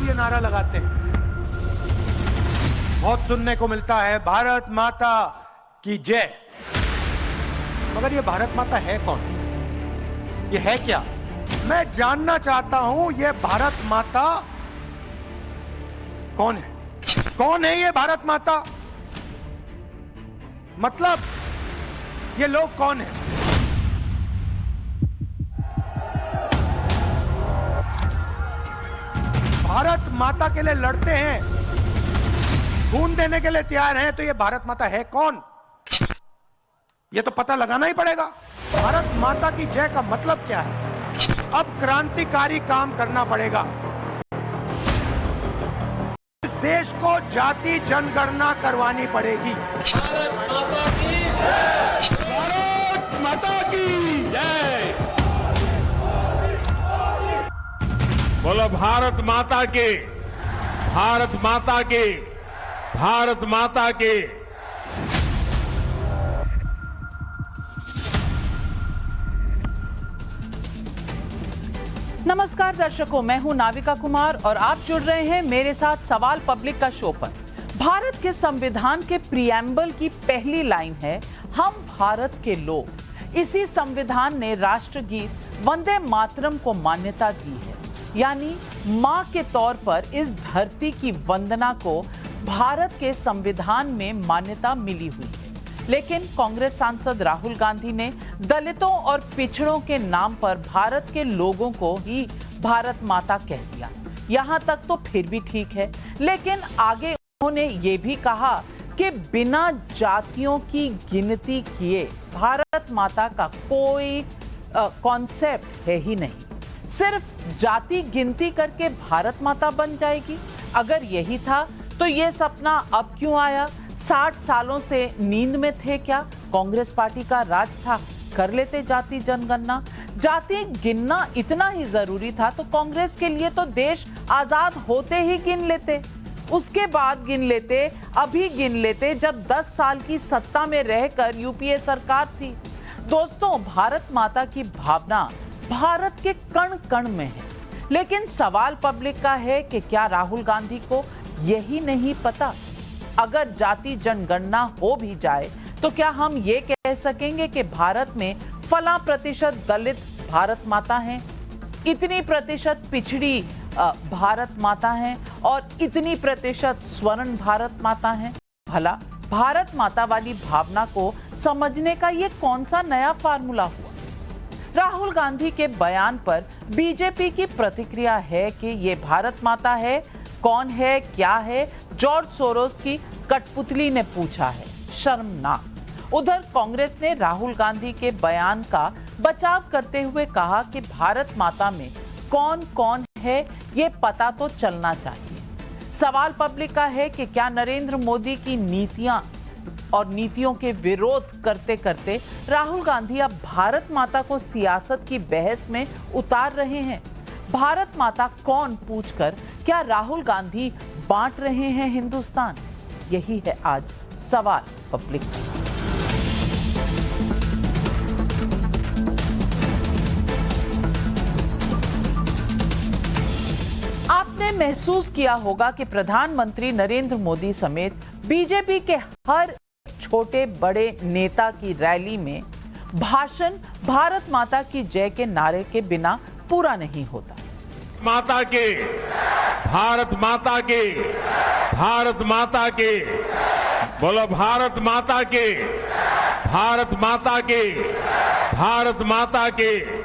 लोग ये नारा लगाते हैं, बहुत सुनने को मिलता है भारत माता की जय, मगर ये भारत माता है कौन? ये है क्या? मैं जानना चाहता हूं ये भारत माता कौन है? कौन है ये भारत माता? मतलब ये लोग कौन है? भारत माता के लिए लड़ते हैं, खून देने के लिए तैयार हैं, तो ये भारत माता है कौन? ये तो पता लगाना ही पड़ेगा। भारत माता की जय का मतलब क्या है? अब क्रांतिकारी काम करना पड़ेगा। इस देश को जाति जनगणना करवानी पड़ेगी। भारत माता की जय। बोलो भारत माता के, भारत माता के, भारत माता के। नमस्कार दर्शकों, मैं हूं नाविका कुमार और आप जुड़ रहे हैं मेरे साथ सवाल पब्लिक का शो पर। भारत के संविधान के प्रीएम्बल की पहली लाइन है, हम भारत के लोग। इसी संविधान ने राष्ट्रगीत वंदे मातरम को मान्यता दी है, यानी मां के तौर पर इस धरती की वंदना को भारत के संविधान में मान्यता मिली हुई है। लेकिन कांग्रेस सांसद राहुल गांधी ने दलितों और पिछड़ों के नाम पर भारत के लोगों को ही भारत माता कह दिया। यहां तक तो फिर भी ठीक है, लेकिन आगे उन्होंने ये भी कहा कि बिना जातियों की गिनती किए भारत माता का कोई कॉन्सेप्ट है ही नहीं। सिर्फ जाति गिनती करके भारत माता बन जाएगी। अगर यही था तो ये सपना अब क्यों आया? 60 सालों से नींद में थे क्या? कांग्रेस पार्टी का राज था, कर लेते जाति जनगणना। जाति गिनना इतना ही जरूरी था तो कांग्रेस के लिए तो देश आजाद होते ही गिन लेते, उसके बाद गिन लेते, अभी गिन लेते जब 10 साल की सत्ता में रहकर यूपीए सरकार थी। दोस्तों, भारत माता की भावना भारत के कण कण में है, लेकिन सवाल पब्लिक का है कि क्या राहुल गांधी को यही नहीं पता? अगर जाति जनगणना हो भी जाए तो क्या हम ये कह सकेंगे कि भारत में फला प्रतिशत दलित भारत माता हैं, इतनी प्रतिशत पिछड़ी भारत माता हैं और इतनी प्रतिशत स्वर्ण भारत माता हैं? भला भारत माता वाली भावना को समझने का ये कौन सा नया फार्मूला हुआ? राहुल गांधी के बयान पर बीजेपी की प्रतिक्रिया है कि ये भारत माता है, कौन है, क्या है? जॉर्ज सोरोस की कठपुतली ने पूछा है, शर्मनाक। उधर कांग्रेस ने राहुल गांधी के बयान का बचाव करते हुए कहा कि भारत माता में कौन कौन है ये पता तो चलना चाहिए। सवाल पब्लिक का है कि क्या नरेंद्र मोदी की नीतियां और नीतियों के विरोध करते करते राहुल गांधी अब भारत माता को सियासत की बहस में उतार रहे हैं? भारत माता कौन पूछकर क्या राहुल गांधी बांट रहे हैं हिंदुस्तान? यही है आज सवाल पब्लिक। आपने महसूस किया होगा कि प्रधानमंत्री नरेंद्र मोदी समेत बीजेपी के हर छोटे बड़े नेता की रैली में भाषण भारत माता की जय के नारे के बिना पूरा नहीं होता। माता के, भारत माता के, भारत माता के। बोलो भारत माता के, भारत माता के, भारत माता के।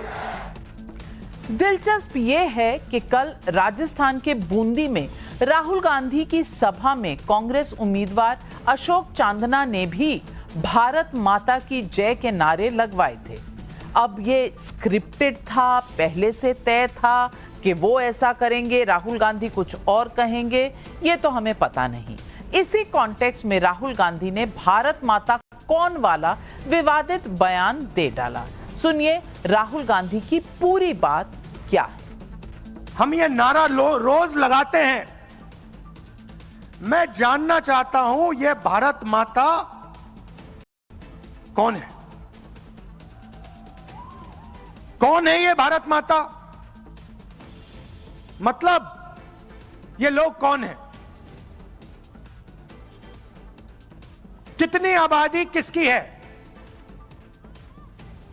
दिलचस्प ये है कि कल राजस्थान के बूंदी में राहुल गांधी की सभा में कांग्रेस उम्मीदवार अशोक चांदना ने भी भारत माता की जय के नारे लगवाए थे। अब ये स्क्रिप्टेड था, पहले से तय था कि वो ऐसा करेंगे, राहुल गांधी कुछ और कहेंगे, ये तो हमें पता नहीं। इसी कॉन्टेक्स्ट में राहुल गांधी ने भारत माता कौन वाला विवादित बयान दे डाला। सुनिए राहुल गांधी की पूरी बात क्या है। हम ये नारा रोज लगाते हैं। मैं जानना चाहता हूं ये भारत माता कौन है? कौन है ये भारत माता? मतलब ये लोग कौन हैं? कितनी आबादी किसकी है?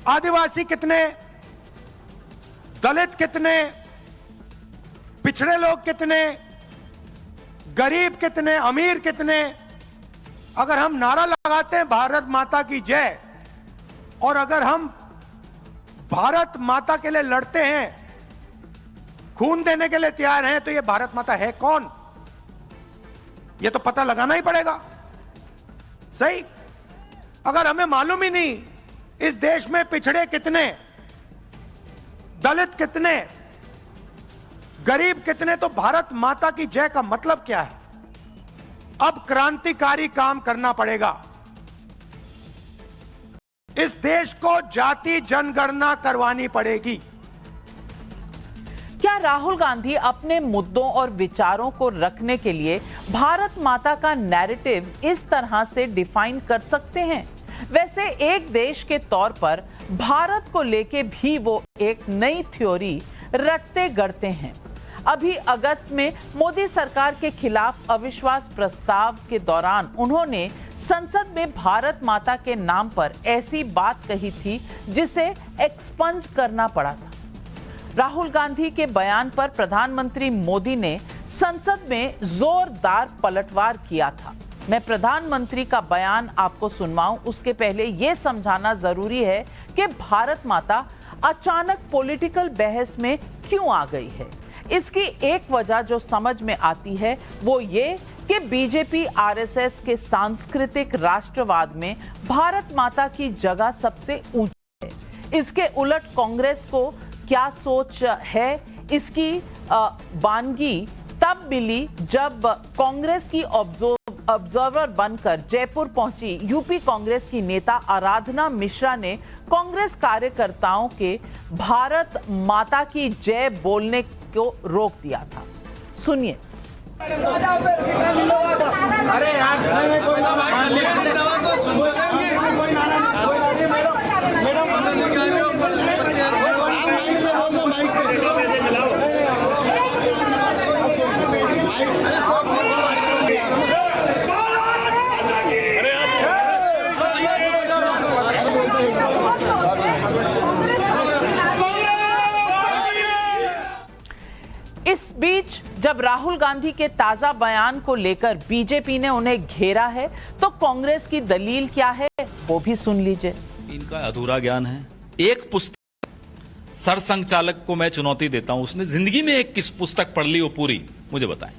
आदिवासी कितने, दलित कितने, पिछड़े लोग कितने, गरीब कितने, अमीर कितने? अगर हम नारा लगाते हैं भारत माता की जय, और अगर हम भारत माता के लिए लड़ते हैं, खून देने के लिए तैयार हैं, तो ये भारत माता है कौन? ये तो पता लगाना ही पड़ेगा। सही? अगर हमें मालूम ही नहीं इस देश में पिछड़े कितने, दलित कितने, गरीब कितने, तो भारत माता की जय का मतलब क्या है? अब क्रांतिकारी काम करना पड़ेगा। इस देश को जाति जनगणना करवानी पड़ेगी। क्या राहुल गांधी अपने मुद्दों और विचारों को रखने के लिए भारत माता का नैरेटिव इस तरह से डिफाइन कर सकते हैं? वैसे एक देश के तौर पर भारत को लेके भी वो एक नई थ्योरी रटते गढ़ते हैं। अभी अगस्त में मोदी सरकार के खिलाफ अविश्वास प्रस्ताव के दौरान उन्होंने संसद में भारत माता के नाम पर ऐसी बात कही थी जिसे एक्सपंज करना पड़ा था। राहुल गांधी के बयान पर प्रधानमंत्री मोदी ने संसद में जोरदार पलटवार किया था। मैं प्रधानमंत्री का बयान आपको सुनवाऊं उसके पहले यह समझाना जरूरी है कि भारत माता अचानक पॉलिटिकल बहस में क्यों आ गई है। इसकी एक वजह जो समझ में आती है वो ये कि बीजेपी आरएसएस के सांस्कृतिक राष्ट्रवाद में भारत माता की जगह सबसे ऊंची है। इसके उलट कांग्रेस को क्या सोच है, इसकी वानगी तब मिली जब कांग्रेस की ऑब्जर्वर बनकर जयपुर पहुंची यूपी कांग्रेस की नेता आराधना मिश्रा ने कांग्रेस कार्यकर्ताओं के भारत माता की जय बोलने को रोक दिया था। सुनिए। अरे यार इस बीच जब राहुल गांधी के ताजा बयान को लेकर बीजेपी ने उन्हें घेरा है तो कांग्रेस की दलील क्या है वो भी सुन लीजिए। इनका अधूरा ज्ञान है। एक पुस्तक सरसंघचालक को मैं चुनौती देता हूं, उसने जिंदगी में एक किस पुस्तक पढ़ ली वो पूरी मुझे बताएं।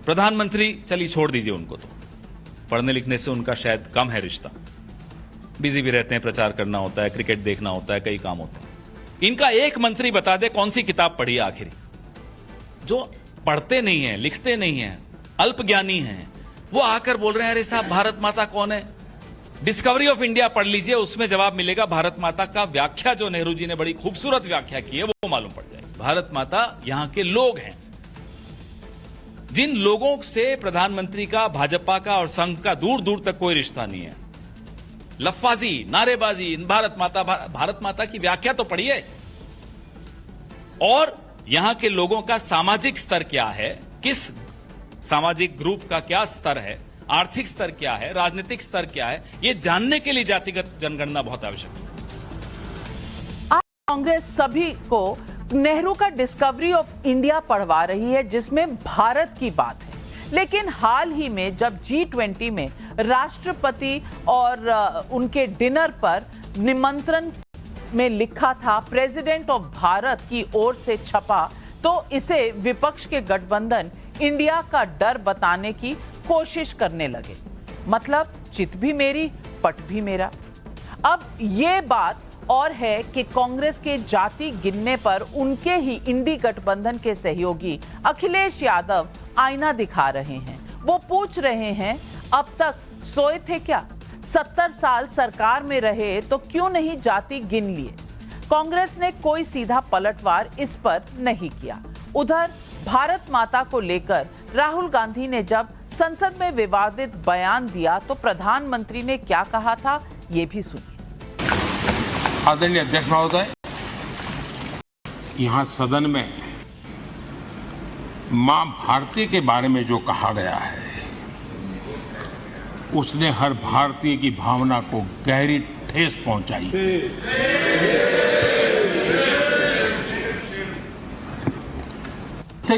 प्रधानमंत्री चलिए छोड़ दीजिए उनको, तो पढ़ने लिखने से उनका शायद कम है रिश्ता, बिजी भी रहते हैं, प्रचार करना होता है, क्रिकेट देखना होता है, कई काम होते हैं। इनका एक मंत्री बता दे कौन सी किताब पढ़ी है आखिरी। जो पढ़ते नहीं है, लिखते नहीं है, अल्पज्ञानी हैं, वो आकर बोल रहे हैं अरे साहब भारत माता कौन है। डिस्कवरी ऑफ इंडिया पढ़ लीजिए, उसमें जवाब मिलेगा। भारत माता का व्याख्या जो नेहरू जी ने बड़ी खूबसूरत व्याख्या की है वो मालूम पड़ जाएगी। भारत माता यहां के लोग हैं, जिन लोगों से प्रधानमंत्री का, भाजपा का और संघ का दूर दूर तक कोई रिश्ता नहीं है। लफ्फाजी, नारेबाजी, भारत माता की व्याख्या तो पढ़िए। और यहां के लोगों का सामाजिक स्तर क्या है, किस सामाजिक ग्रुप का क्या स्तर है, आर्थिक स्तर क्या है, राजनीतिक स्तर क्या है, यह जानने के लिए जातिगत जनगणना बहुत आवश्यक है। आज कांग्रेस सभी को नेहरू का डिस्कवरी ऑफ इंडिया पढ़वा रही है जिसमें भारत की बात है। लेकिन हाल ही में जब G20 में राष्ट्रपति और उनके डिनर पर निमंत्रण में लिखा था प्रेसिडेंट ऑफ भारत की ओर से छपा, तो इसे विपक्ष के गठबंधन इंडिया का डर बताने की कोशिश करने लगे। मतलब चित भी मेरी पट भी मेरा। अब ये बात और है कि कांग्रेस के जाति गिनने पर उनके ही इंडी गठबंधन के सहयोगी अखिलेश यादव आईना दिखा रहे हैं। वो पूछ रहे हैं अब तक सोए थे क्या? 70 साल सरकार में रहे तो क्यों नहीं जाति गिन लिए? कांग्रेस ने कोई सीधा पलटवार इस पर नहीं किया। उधर भारत माता को लेकर राहुल गांधी ने जब संसद में विवादित बयान दिया तो प्रधानमंत्री ने क्या कहा था ये भी सुनिए। आदरणीय अध्यक्ष महोदय, यहाँ सदन में मां भारती के बारे में जो कहा गया है उसने हर भारतीय की भावना को गहरी ठेस पहुंचाई।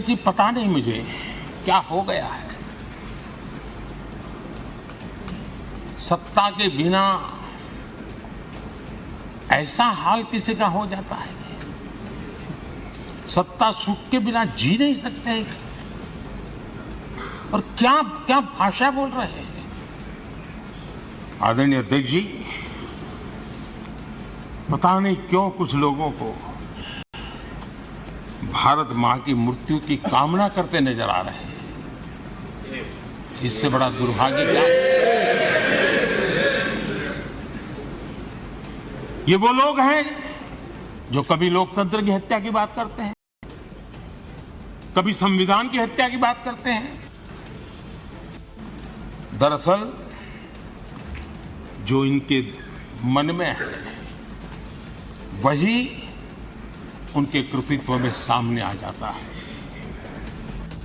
जी पता नहीं मुझे क्या हो गया है, सत्ता के बिना ऐसा हाल किसी का हो जाता है। सत्ता सुख के बिना जी नहीं सकते और क्या क्या भाषा बोल रहे हैं। आदरणीय अध्यक्ष जी, पता नहीं क्यों कुछ लोगों को भारत मां की मृत्यु की कामना करते नजर आ रहे हैं। इससे बड़ा दुर्भाग्य क्या है? ये वो लोग हैं जो कभी लोकतंत्र की हत्या की बात करते हैं, कभी संविधान की हत्या की बात करते हैं। दरअसल जो इनके मन में है वही उनके कृतित्व में सामने आ जाता है।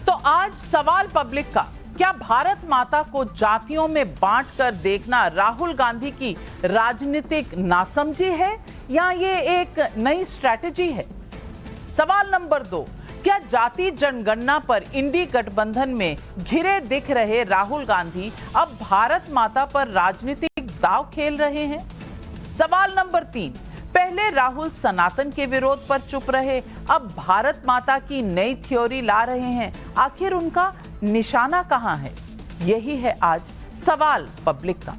तो आज सवाल पब्लिक का, क्या भारत माता को जातियों में बांटकर देखना राहुल गांधी की राजनीतिक नासमझी है या ये एक नई स्ट्रैटेजी है? सवाल नंबर 2, क्या जाति जनगणना पर इंडी गठबंधन में घिरे दिख रहे राहुल गांधी अब भारत माता पर राजनीतिक दांव खेल रहे हैं? सवाल नंबर 3, पहले राहुल सनातन के विरोध पर चुप रहे, अब भारत माता की नई थ्योरी ला रहे हैं। आखिर उनका निशाना कहां है? यही है आज सवाल पब्लिक का।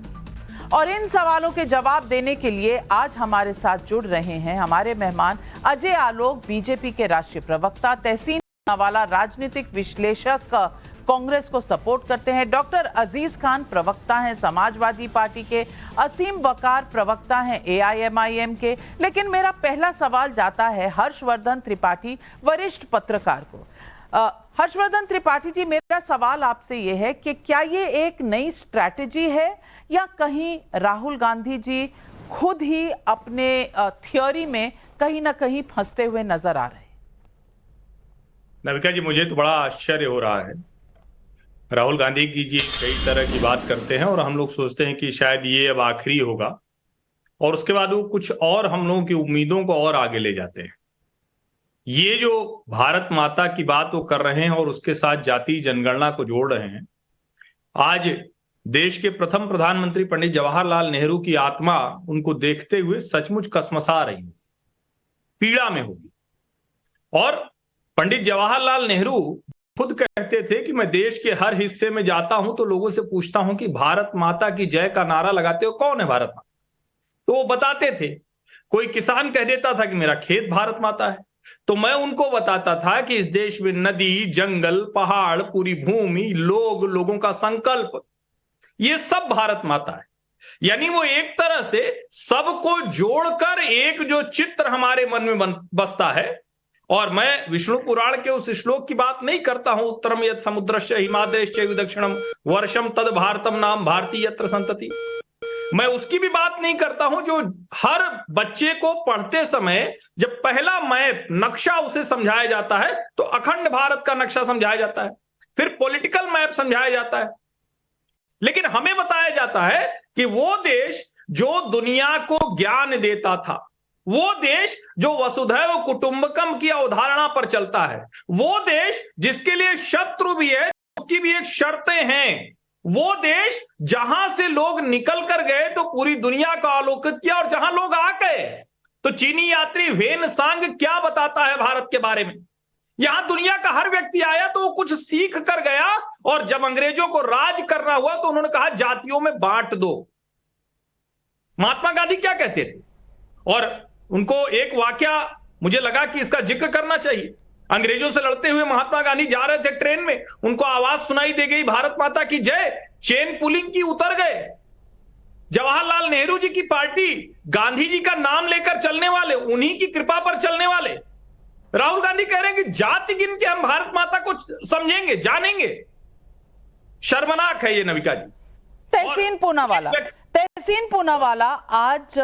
और इन सवालों के जवाब देने के लिए आज हमारे साथ जुड़ रहे हैं हमारे मेहमान अजय आलोक, बीजेपी के राष्ट्रीय प्रवक्ता, तहसीन पूनावाला, राजनीतिक विश्लेषक, कांग्रेस को सपोर्ट करते हैं, डॉक्टर अजीज खान, प्रवक्ता हैं समाजवादी पार्टी के, असीम वकार, प्रवक्ता हैं एआईएमआईएम के। लेकिन मेरा पहला सवाल जाता है हर्षवर्धन त्रिपाठी, वरिष्ठ पत्रकार को। हर्षवर्धन त्रिपाठी जी, मेरा सवाल आपसे यह है कि क्या ये एक नई स्ट्रैटेजी है या कहीं राहुल गांधी जी खुद ही अपने थ्योरी में कहीं ना कहीं फंसते हुए नजर आ रहे हैं? नविका जी, मुझे तो बड़ा आश्चर्य हो रहा है। राहुल गांधी जी कई तरह की बात करते हैं और हम लोग सोचते हैं कि शायद ये अब आखिरी होगा और उसके बाद वो कुछ और हम लोगों की उम्मीदों को और आगे ले जाते हैं। ये जो भारत माता की बात वो कर रहे हैं और उसके साथ जाति जनगणना को जोड़ रहे हैं, आज देश के प्रथम प्रधानमंत्री पंडित जवाहरलाल नेहरू की आत्मा उनको देखते हुए सचमुच कसमसा रही है, पीड़ा में होगी। और पंडित जवाहरलाल नेहरू खुद कहते थे कि मैं देश के हर हिस्से में जाता हूं तो लोगों से पूछता हूं कि भारत माता की जय का नारा लगाते हो कौन है भारत माता? तो वो बताते थे। कोई किसान कह देता था कि मेरा खेत भारत माता है, तो मैं उनको बताता था कि इस देश में नदी, जंगल, पहाड़, पूरी भूमि, लोगों का संकल्प, ये सब भारत माता है। यानी वो एक तरह से सबको जोड़कर एक जो चित्र हमारे मन में बसता है। और मैं विष्णु पुराण के उस श्लोक की बात नहीं करता हूं, उत्तरम यत् समुद्रस्य हिमाद्रेश्च दक्षिणम वर्षम तद भारतम नाम भारती यत्र संतति। मैं उसकी भी बात नहीं करता हूं जो हर बच्चे को पढ़ते समय जब पहला मैप नक्शा उसे समझाया जाता है तो अखंड भारत का नक्शा समझाया जाता है, फिर पॉलिटिकल मैप समझाया जाता है। लेकिन हमें बताया जाता है कि वो देश जो दुनिया को ज्ञान देता था, वो देश जो वसुधैव कुटुंबकम की अवधारणा पर चलता है, वो देश जिसके लिए शत्रु भी है, उसकी भी एक शर्तें हैं, वो देश जहां से लोग निकल कर गए तो पूरी दुनिया का आलोकित किया और जहां लोग आ गए तो चीनी यात्री वेन सांग क्या बताता है भारत के बारे में। यहां दुनिया का हर व्यक्ति आया तो वो कुछ सीख कर गया और जब अंग्रेजों को राज करना हुआ तो उन्होंने कहा जातियों में बांट दो। महात्मा गांधी क्या कहते थे? और उनको एक वाकया मुझे लगा कि इसका जिक्र करना चाहिए। अंग्रेजों से लड़ते हुए महात्मा गांधी जा रहे थे ट्रेन में, उनको आवाज सुनाई दे गई भारत माता की जय, चेन पुलिंग की, उतर गए। जवाहरलाल नेहरू जी की पार्टी गांधी जी का नाम लेकर चलने वाले, उन्हीं की कृपा पर चलने वाले। राहुल गांधी कह रहे हैं कि जाति गिन के हम भारत माता को समझेंगे, जानेंगे। शर्मनाक है ये नविका जी। तहसीन पूनावाला, आज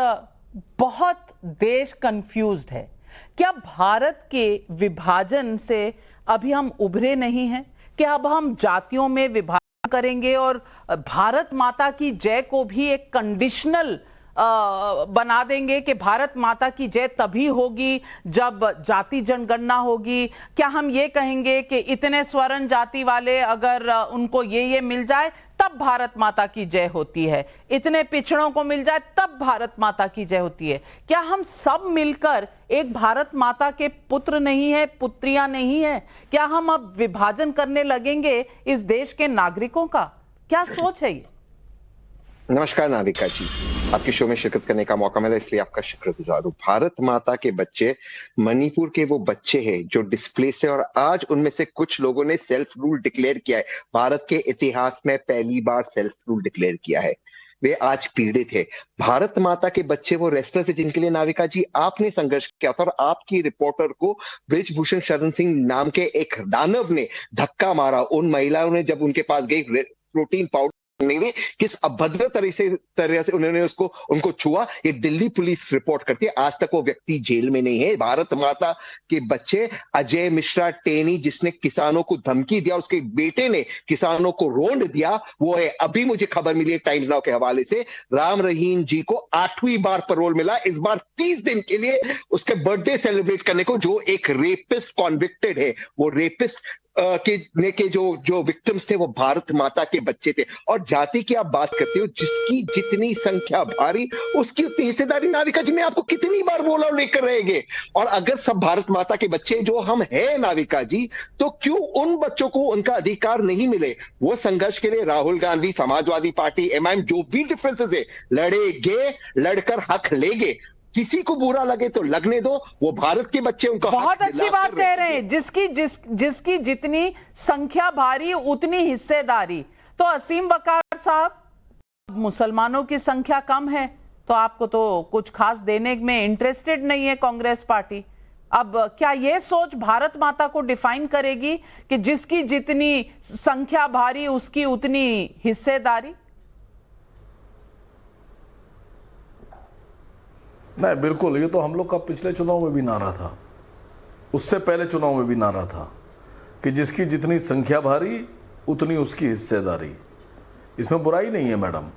बहुत देश कंफ्यूज्ड है। क्या भारत के विभाजन से अभी हम उभरे नहीं हैं? क्या अब हम जातियों में विभाजन करेंगे और भारत माता की जय को भी एक कंडीशनल बना देंगे कि भारत माता की जय तभी होगी जब जाति जनगणना होगी? क्या हम ये कहेंगे कि इतने स्वर्ण जाति वाले अगर उनको ये मिल जाए तब भारत माता की जय होती है, इतने पिछड़ों को मिल जाए तब भारत माता की जय होती है? क्या हम सब मिलकर एक भारत माता के पुत्र नहीं है, पुत्रियां नहीं है? क्या हम अब विभाजन करने लगेंगे इस देश के नागरिकों का? क्या सोच है ये? नमस्कार नाविका जी, आपके शो में शिरकत करने का मौका मिला इसलिए आपका शुक्रगुजार हूँ। भारत माता के बच्चे मणिपुर के वो बच्चे हैं जो डिस्प्लेस है और आज उनमें से कुछ लोगों ने सेल्फ रूल डिक्लेयर किया है। भारत के इतिहास में पहली बार सेल्फ रूल डिक्लेयर किया है। वे आज पीड़ित है। भारत माता के बच्चे वो रेस्टर्स है जिनके लिए नाविका जी आपने संघर्ष किया था और आपकी रिपोर्टर को ब्रिजभूषण शरण सिंह नाम के एक दानव ने धक्का मारा। उन महिलाओं ने जब उनके पास गई प्रोटीन पाउडर ने किस अभद्र तरह से उन्होंने उनको छुआ, ये दिल्ली पुलिस रिपोर्ट करती है। आज तक वो व्यक्ति जेल में नहीं है। भारत माता के बच्चे अजय मिश्रा टेनी जिसने किसानों को धमकी दिया, उसके बेटे ने किसानों को रोंड दिया, वो है। अभी मुझे खबर मिली है टाइम्स नाउ के हवाले से, राम रहीम जी को 8वीं बार पैरोल मिला, इस बार 30 दिन के लिए उसके बर्थडे सेलिब्रेट करने को। जो एक रेपिस्ट कॉन्विक्टेड है, वो रेपिस्ट के जो विक्टिम्स थे वो भारत माता के बच्चे थे। और जाति की आप बात करते हो, जिसकी जितनी संख्या भारी उसकी उतनी हिस्सेदारी। नाविका जी मैं आपको कितनी बार बोला लेकर रहेंगे। और अगर सब भारत माता के बच्चे जो हम हैं नाविका जी, तो क्यों उन बच्चों को उनका अधिकार नहीं मिले? वो संघर्ष के लिए राहुल गांधी, समाजवादी पार्टी, एमआईएम जो भी डिफरेंसेस है लड़ेंगे, लड़कर हक लेंगे। किसी को बुरा लगे तो लगने दो, वो भारत के बच्चे उनका बहुत अच्छी बात कह रहे हैं, जिसकी जितनी संख्या भारी उतनी हिस्सेदारी। तो असीम वकार साहब, मुसलमानों की संख्या कम है तो आपको तो कुछ खास देने में इंटरेस्टेड नहीं है कांग्रेस पार्टी। अब क्या ये सोच भारत माता को डिफाइन करेगी कि जिसकी जितनी संख्या भारी उसकी उतनी हिस्सेदारी? नहीं, बिल्कुल। ये तो हम लोग का पिछले चुनाव में भी नारा था, उससे पहले चुनाव में भी नारा था कि जिसकी जितनी संख्या भारी उतनी उसकी हिस्सेदारी। इसमें बुराई नहीं है मैडम,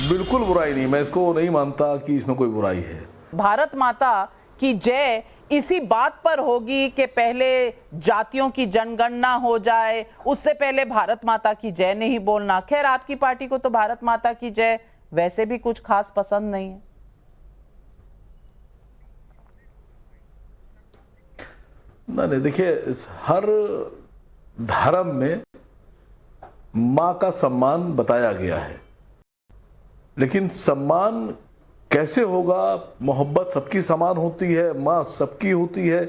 बिल्कुल बुराई नहीं। मैं इसको नहीं मानता कि इसमें कोई बुराई है। भारत माता की जय इसी बात पर होगी कि पहले जातियों की जनगणना हो जाए, उससे पहले भारत माता की जय नहीं बोलना। खैर, आपकी पार्टी को तो भारत माता की जय वैसे भी कुछ खास पसंद नहीं है। नहीं, देखिए, हर धर्म में मां का सम्मान बताया गया है, लेकिन सम्मान कैसे होगा? मोहब्बत सबकी समान होती है, मां सबकी होती है,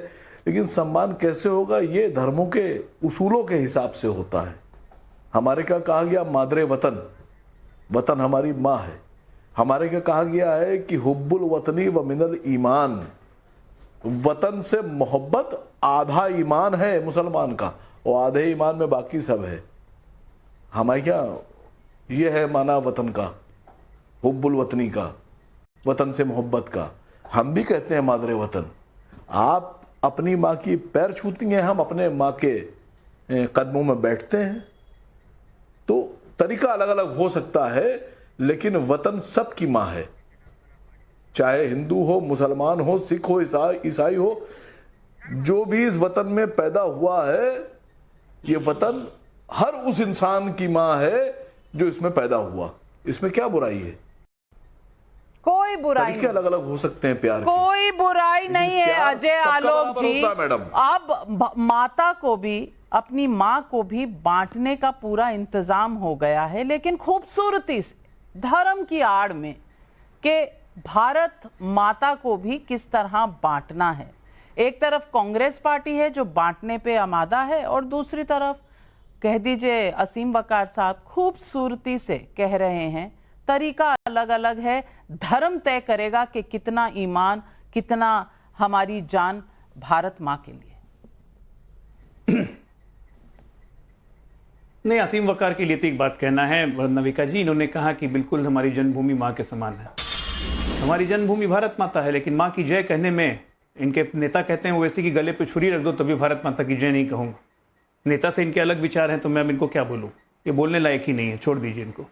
लेकिन सम्मान कैसे होगा ये धर्मों के उसूलों के हिसाब से होता है। हमारे क्या कहा गया, मादरे वतन, वतन हमारी माँ है। हमारे क्या कहा गया है कि हुब्बुल वतनी व मिनल ईमान, वतन से मोहब्बत आधा ईमान है मुसलमान का, और आधे ईमान में बाकी सब है। हमारे क्या ये है माना वतन का, हुब्बुल वतनी का, वतन से मोहब्बत का। हम भी कहते हैं मादरे वतन। आप अपनी माँ की पैर छूती हैं, हम अपने माँ के कदमों में बैठते हैं। तो तरीका अलग अलग हो सकता है, लेकिन वतन सबकी माँ है, चाहे हिंदू हो, मुसलमान हो, सिख हो, ईसाई हो, जो भी इस वतन में पैदा हुआ है, ये वतन हर उस इंसान की माँ है जो इसमें पैदा हुआ। इसमें क्या बुराई है? कोई बुराई तरीके अलग अलग हो सकते हैं प्यार कोई बुराई नहीं है अजय आलोक जी। अब माता को भी, अपनी माँ को भी बांटने का पूरा इंतजाम हो गया है, लेकिन खूबसूरती से धर्म की आड़ में कि भारत माता को भी किस तरह बांटना है। एक तरफ कांग्रेस पार्टी है जो बांटने पे आमादा है, और दूसरी तरफ कह दीजिए असीम वकार साहब खूबसूरती से कह रहे हैं तरीका अलग अलग है। धर्म तय करेगा कि कितना ईमान, कितना हमारी जान भारत माँ के लिए। नहीं, असीम वकार के लिए तो एक बात कहना है नविका जी, इन्होंने कहा कि बिल्कुल हमारी जन्मभूमि माँ के समान है। हमारी जन्मभूमि भारत माता है, लेकिन माँ की जय कहने में इनके नेता कहते हैं वो वैसे कि गले पे छुरी रख दो तभी भारत माता की जय नहीं कहूंगा। नेता से इनके अलग विचार हैं तो मैं अब इनको क्या बोलूं, ये बोलने लायक ही नहीं है, छोड़ दीजिए इनको।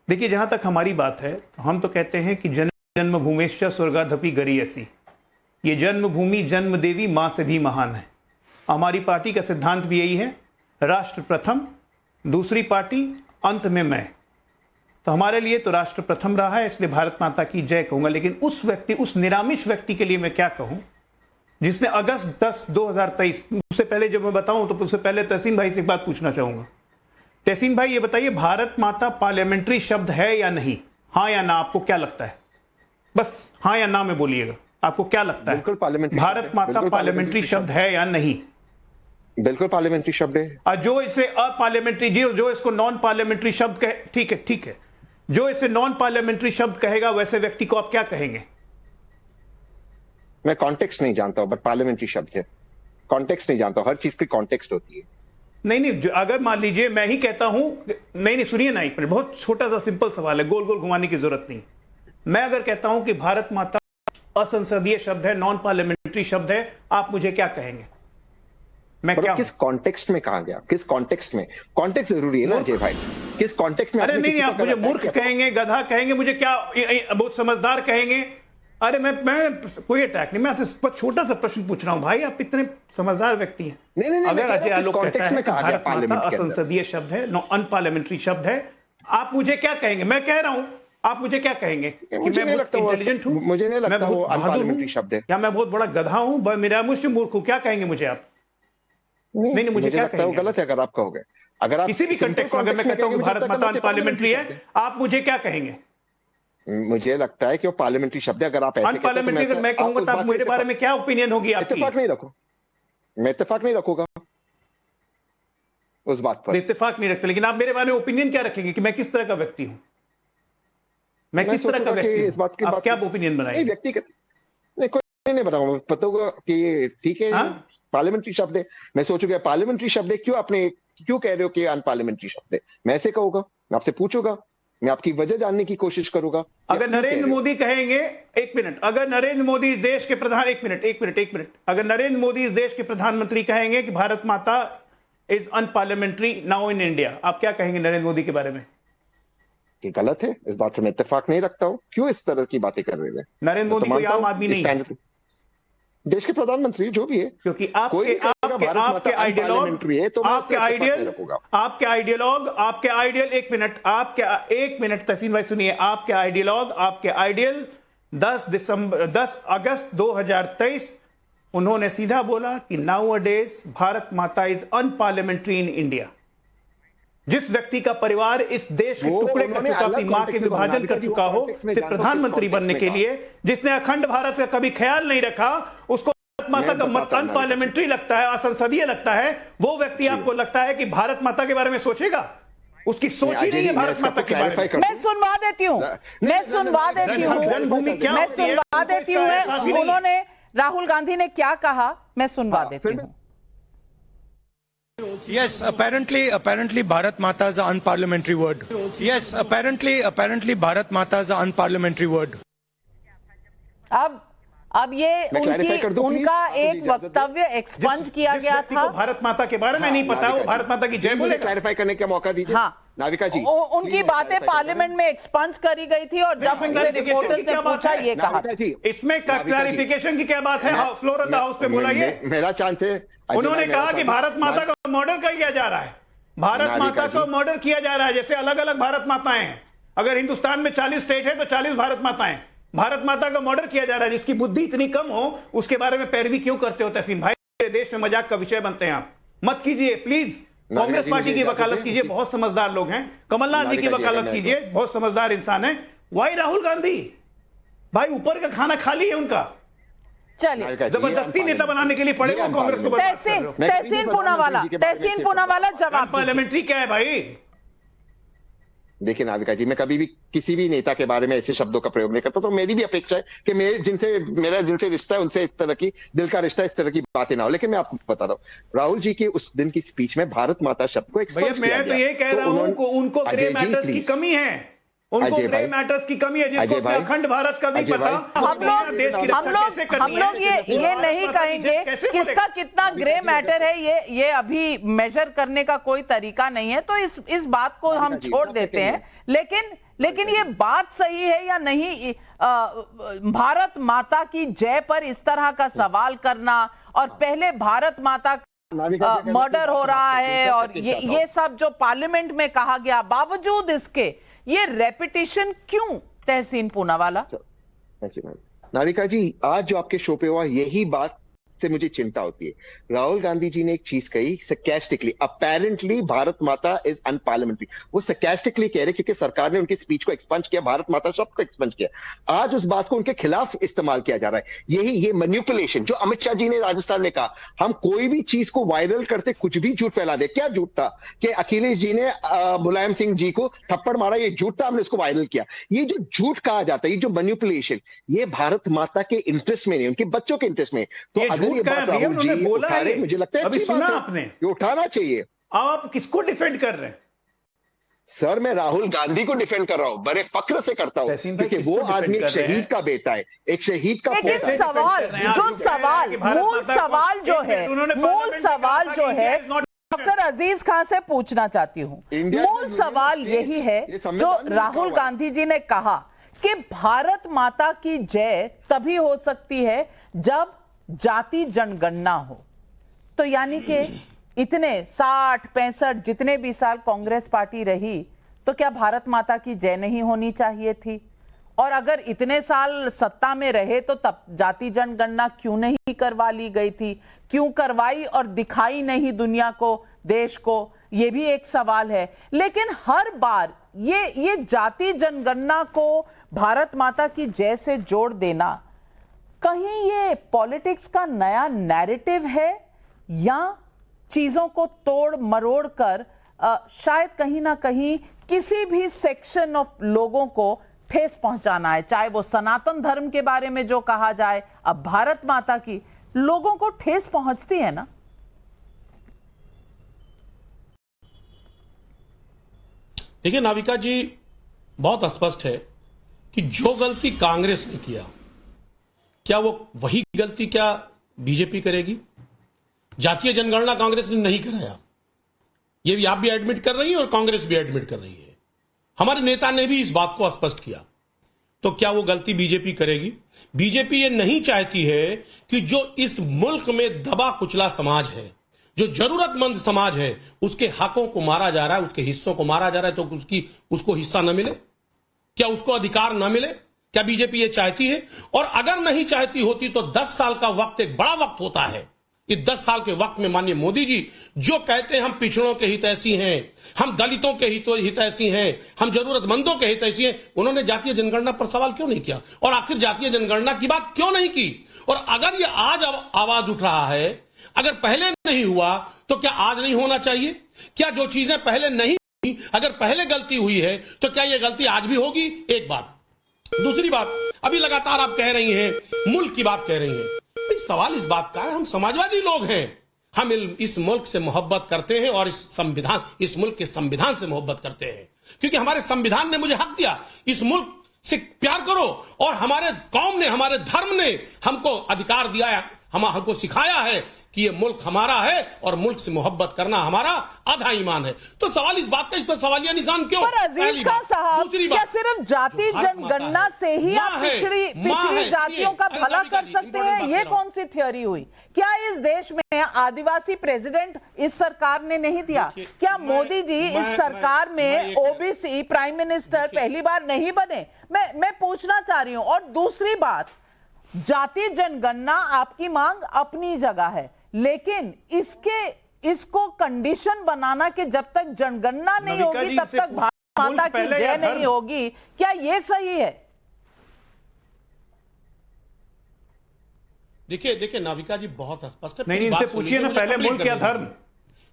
देखिए, जहां तक हमारी बात है तो हम तो कहते हैं कि जन्मभूमेश्च स्वर्गाधपि गरीयसी, ये जन्मभूमि जन्म देवी मां से भी महान है। हमारी पार्टी का सिद्धांत भी यही है, राष्ट्र प्रथम, दूसरी पार्टी, अंत में मैं। तो हमारे लिए तो राष्ट्र प्रथम रहा है, इसलिए भारत माता की जय कहूंगा। लेकिन उस व्यक्ति, उस निरामिष व्यक्ति के लिए मैं क्या कहूं जिसने अगस्त 10, 2023, उससे पहले जब मैं बताऊं तो उससे पहले तहसीन भाई से एक बात पूछना चाहूंगा। तहसीन भाई, ये बताइए, भारत माता पार्लियामेंट्री शब्द है या नहीं? हाँ या ना, आपको क्या लगता है? बस हाँ या ना में बोलिएगा, आपको क्या लगता है? भारत माता पार्लियामेंट्री शब्द है या नहीं? बिल्कुल पार्लियामेंट्री शब्द है। जो इसे अपार्लियामेंट्री, जो इसको नॉन पार्लियामेंट्री शब्द कहे, ठीक है, जो इसे नॉन पार्लियामेंट्री शब्द कहेगा वैसे व्यक्ति को आप क्या कहेंगे? मैं कॉन्टेक्स्ट नहीं जानता हूं, बट पार्लियामेंट्री शब्द है। कॉन्टेक्स्ट नहीं जानता हूं, हर चीज की कॉन्टेक्स्ट होती है। नहीं, अगर मान लीजिए मैं ही कहता हूं, नहीं सुनिए ना, एक मिनट, बहुत छोटा सा सिंपल सवाल है, गोल गोल घुमाने की जरूरत नहीं। मैं अगर कहता हूं कि भारत माता असंसदीय शब्द है, नॉन पार्लियामेंट्री शब्द है, आप मुझे क्या कहेंगे? मैं क्या, किस कॉन्टेक्स्ट में कहा गया? किस कॉन्टेक्स्ट में? कॉन्टेक्स्ट जरूरी है ना अजय भाई, किस कॉन्टेक्स्ट में? अरे नहीं, आप मुझे मूर्ख कहेंगे, गधा कहेंगे, मुझे क्या बहुत समझदार कहेंगे? अरे मैं कोई अटैक नहीं, मैं आपसे छोटा सा प्रश्न पूछ रहा हूं भाई, आप इतने समझदार व्यक्ति हैं। नहीं, अगर अजय आलोक कहता है कि भारत माता असंसदीय शब्द है, अनपार्लियामेंट्री शब्द है, आप मुझे क्या कहेंगे? मैं कह रहा हूं, आप मुझे क्या कहेंगे कि मैं बहुत इंटेलिजेंट हूं? मुझे नहीं लगता वो अनपार्लियामेंट्री शब्द है, या मैं बहुत बड़ा गधा हूं, मेरा मुझसे मूर्ख हूं? क्या कहेंगे मुझे आप? नहीं, मुझे क्या कहेंगे? गलत है अगर आप कहोगे। अगर आप किसी भी कंटेक्स्ट में अगर मैं कहता हूं कि भारत माता अनपार्लियामेंट्री है, आप मुझे क्या कहेंगे? मुझे लगता है कि वो पार्लियामेंट्री शब्द है। अगर आप ऐसे अनपार्लियामेंट्री अगर मैं कहूंगा तो मेरे बारे में क्या ओपिनियन होगी आपकी? इत्तेफाक नहीं रखो, मैं इत्तेफाक नहीं रखूंगा उस बात पर। इत्तेफाक नहीं रखते, लेकिन आप मेरे बारे में ओपिनियन क्या रखेंगे कि मैं किस तरह का व्यक्ति हूं? मैं किस तरह का व्यक्ति इस बात की आप बात क्या ओपिनियन बनाएंगे? व्यक्तिगत नहीं, कोई नहीं बताऊंगा, पता होगा कि ठीक है पार्लियामेंट्री शब्द है। मैं सोचूंगा पार्लियामेंट्री शब्द है, क्यों कह रहे हो कि अनपार्लियामेंट्री शब्द है? मैं ऐसे कहूंगा, मैं आपसे पूछूंगा, मैं आपकी वजह जानने की कोशिश करूंगा। अगर नरेंद्र मोदी कहेंगे, एक मिनट, अगर नरेंद्र मोदी इस देश के प्रधान, एक मिनट, अगर नरेंद्र मोदी इस देश के प्रधानमंत्री कहेंगे कि भारत माता is unparliamentary now in India, आप क्या कहेंगे नरेंद्र मोदी के बारे में? कि गलत है, इस बात से मैं इत्तेफाक नहीं रखता हूं। क्यों इस तरह की बातें कर रहे हैं? नरेंद्र मोदी कोई आम आदमी नहीं है, देश के प्रधानमंत्री जो भी है, क्योंकि आपके आइडियल, एक मिनट तहसीन भाई सुनिए, आपके आइडियल 10 अगस्त 2023 उन्होंने सीधा बोला कि नाउअडेज भारत माता इज अनपार्लियामेंट्री इन इंडिया। जिस व्यक्ति का परिवार इस देश के टुकड़े कर चुका, अपनी मां के विभाजन कर चुका हो, सिर्फ प्रधानमंत्री बनने के लिए, जिसने अखंड भारत का कभी ख्याल नहीं रखा, उसको भारत माता का मत अनपार्लियामेंट्री लगता है, असंसदीय लगता है, वो व्यक्ति आपको लगता है कि भारत माता के बारे में सोचेगा? उसकी सोच ही नहीं है भारत माता के बारे में। मैं सुनवा देती हूँ, उन्होंने, राहुल गांधी ने क्या कहा, मैं सुनवा देती हूँ। Yes, apparently Bharat Mata is an unparliamentary word. Yes, apparently Bharat Mata is an unparliamentary word. अब ये उनका एक वक्तव्य एक्सपंज किया गया था। भारत माता के बारे में नहीं पता, वो भारत माता की जय बोले। क्लैरिफाई करने का मौका दीजिए। हाँ, नाविका जी, उनकी बातें पार्लियामेंट में एक्सपंज करी गई थी और जब उनसे रिपोर्टर ने पूछा ये कहा, इसमें क्लैरिफिकेशन की क्या बात है? फ्लोर ऑफ द हाउस पे बोला ये मेरा चांस है। उन्होंने कहा कि भारत माता का मर्डर किया जा रहा है, भारत माता को मर्डर किया जा रहा है, जैसे अलग अलग भारत माताएं हैं। अगर हिंदुस्तान में 40 स्टेट है तो 40 भारत माताएं, भारत माता का मर्डर किया जा रहा है। जिसकी बुद्धि इतनी कम हो उसके बारे में पैरवी क्यों करते हो तहसीन भाई? देश में मजाक का विषय बनते हैं आप, मत कीजिए प्लीज। कांग्रेस पार्टी की वकालत कीजिए, बहुत समझदार लोग हैं। कमलनाथ जी की वकालत कीजिए, बहुत समझदार इंसान है। वाई राहुल गांधी भाई, ऊपर का खाना खाली है उनका, चलिए जबरदस्ती नेता बनाने के लिए पड़ेगा कांग्रेस को। तहसीन पूनावाला जवाब। पार्लियामेंट्री क्या है भाई? देखिए नाविका जी, मैं कभी भी किसी भी नेता के बारे में ऐसे शब्दों का प्रयोग नहीं करता, तो मेरी भी अपेक्षा है कि मेरा जिनसे रिश्ता है उनसे इस तरह की दिल का रिश्ता, इस तरह की बातें ना हो। लेकिन मैं आपको बता रहा हूँ, राहुल जी की उस दिन की स्पीच में भारत माता शब्द को एक्सपंज किया गया। मैं तो ये कह रहा हूँ उनको ग्रे मैटर्स की कमी है। उनको अजय ग्रे भाई, मैटर्स की कमी है, जिसको अजय अपने भाई, अखंड भारत का भी अजय पता। भाई, हम लोग ये नहीं कहेंगे किसका कितना ग्रे मैटर है, ये अभी मेजर करने का कोई तरीका नहीं है, तो इस बात को हम छोड़ देते हैं। लेकिन ये बात सही है या नहीं, भारत माता की जय पर इस तरह का सवाल करना, और पहले भारत माता मर्डर हो रहा है और ये सब जो पार्लियामेंट में कहा गया, बावजूद इसके ये रेपिटेशन क्यों? तहसीन पूनावाला। नाविका जी, आज जो आपके शो पे हुआ, यही बात से मुझे चिंता होती है। राहुल गांधी जी ने एक चीज कही सरकास्टिकली, अपेरेंटली भारत माता इज अनपार्लियामेंट्री। वो सरकास्टिकली कह रहे क्योंकि सरकार ने उनकी स्पीच को एक्सपंज किया, भारत माता शब्द को एक्सपंज किया। आज उस बात को उनके खिलाफ इस्तेमाल किया जा रहा है। ये मैनिपुलेशन जो अमित शाह जी ने राजस्थान में कहा, हम कोई भी चीज को वायरल करते कुछ भी झूठ फैला दे। क्या झूठ था कि अखिलेश जी ने मुलायम सिंह जी को थप्पड़ मारा, ये झूठ था, हमने इसको वायरल किया। ये जो झूठ कहा जाता है, ये जो मैनिपुलेशन, ये भारत माता के इंटरेस्ट में नहीं, उनके बच्चों के इंटरेस्ट में। तो अगर ये बात राहुल जी उठा रहे, मुझे लगता है अभी अच्छी सुना बात है, आपने, ये उठाना चाहिए। आप किसको डिफेंड कर रहे हैं? सर, मैं राहुल गांधी को डिफेंड कर रहा हूं, बड़े फक्र से करता हूं, क्योंकि वो आदमी एक शहीद का बेटा है, एक शहीद का लेकिन पोता है। मूल सवाल जो है डॉक्टर अजीज खान से पूछना चाहती हूं। मूल सवाल यही है जो राहुल गांधी जी ने कहा कि भारत माता की जय तभी हो सकती है जब जाति जनगणना हो। तो यानी कि इतने 60-65 जितने भी साल कांग्रेस पार्टी रही, तो क्या भारत माता की जय नहीं होनी चाहिए थी? और अगर इतने साल सत्ता में रहे तो तब जाति जनगणना क्यों नहीं करवा ली गई थी? क्यों करवाई और दिखाई नहीं दुनिया को, देश को? यह भी एक सवाल है। लेकिन हर बार ये जाति जनगणना को भारत माता की जय से जोड़ देना, कहीं ये पॉलिटिक्स का नया नैरेटिव है या चीजों को तोड़ मरोड़ कर शायद कहीं ना कहीं किसी भी सेक्शन ऑफ लोगों को ठेस पहुंचाना है? चाहे वो सनातन धर्म के बारे में जो कहा जाए, अब भारत माता की, लोगों को ठेस पहुंचती है ना? देखिए नाविका जी, बहुत स्पष्ट है कि जो गलती कांग्रेस ने किया, क्या वो वही गलती क्या बीजेपी करेगी? जातीय जनगणना कांग्रेस ने नहीं कराया, ये भी आप भी एडमिट कर रही हैं और कांग्रेस भी एडमिट कर रही है। हमारे नेता ने भी इस बात को स्पष्ट किया। तो क्या वो गलती बीजेपी करेगी? बीजेपी ये नहीं चाहती है कि जो इस मुल्क में दबा कुचला समाज है, जो जरूरतमंद समाज है, उसके हकों को मारा जा रहा है, उसके हिस्सों को मारा जा रहा है, तो उसको हिस्सा न मिले, क्या उसको अधिकार न मिले? क्या बीजेपी ये चाहती है? और अगर नहीं चाहती होती तो 10 साल का वक्त एक बड़ा वक्त होता है। इस 10 साल के वक्त में माननीय मोदी जी जो कहते हैं हम पिछड़ों के हितैषी हैं, हम दलितों के हितैषी हैं, हम जरूरतमंदों के हितैषी हैं, उन्होंने जातीय जनगणना पर सवाल क्यों नहीं किया? और आखिर जातीय जनगणना की बात क्यों नहीं की? और अगर ये आज आवाज उठ रहा है, अगर पहले नहीं हुआ तो क्या आज नहीं होना चाहिए? क्या जो चीजें पहले नहीं हुई, अगर पहले गलती हुई है तो क्या यह गलती आज भी होगी? एक बात। दूसरी बात, अभी लगातार आप कह रही हैं, मुल्क की बात कह रही हैं। सवाल इस बात का है, हम समाजवादी लोग हैं, हम इस मुल्क से मोहब्बत करते हैं और इस मुल्क के संविधान से मोहब्बत करते हैं, क्योंकि हमारे संविधान ने मुझे हक दिया, इस मुल्क से प्यार करो, और हमारे कौम ने, हमारे धर्म ने हमको अधिकार दिया है, हमको सिखाया है कि ये मुल्क हमारा है और मुल्क से मोहब्बत करना हमारा आधा ईमान है। तो सवाल इस बात का, इस पर सवालिया निशान क्यों? पर अजीज खान साहब, क्या सिर्फ जाति जनगणना से ही आप पिछड़ी जातियों का भला कर सकते हैं? ये कौन सी थ्योरी हुई? क्या इस देश में आदिवासी प्रेसिडेंट इस सरकार ने नहीं दिया? क्या मोदी जी इस सरकार में ओबीसी प्राइम मिनिस्टर पहली बार नहीं बने? मैं पूछना चाह रही हूं। और दूसरी बात, जाति जनगणना आपकी मांग अपनी जगह है, लेकिन इसको कंडीशन बनाना कि जब तक जनगणना नहीं होगी तब तक भारत माता की जय नहीं होगी, क्या यह सही है? देखिए नाविका जी, बहुत स्पष्ट है। नहीं, इनसे पूछिए ना, पहले मुल्क या धर्म।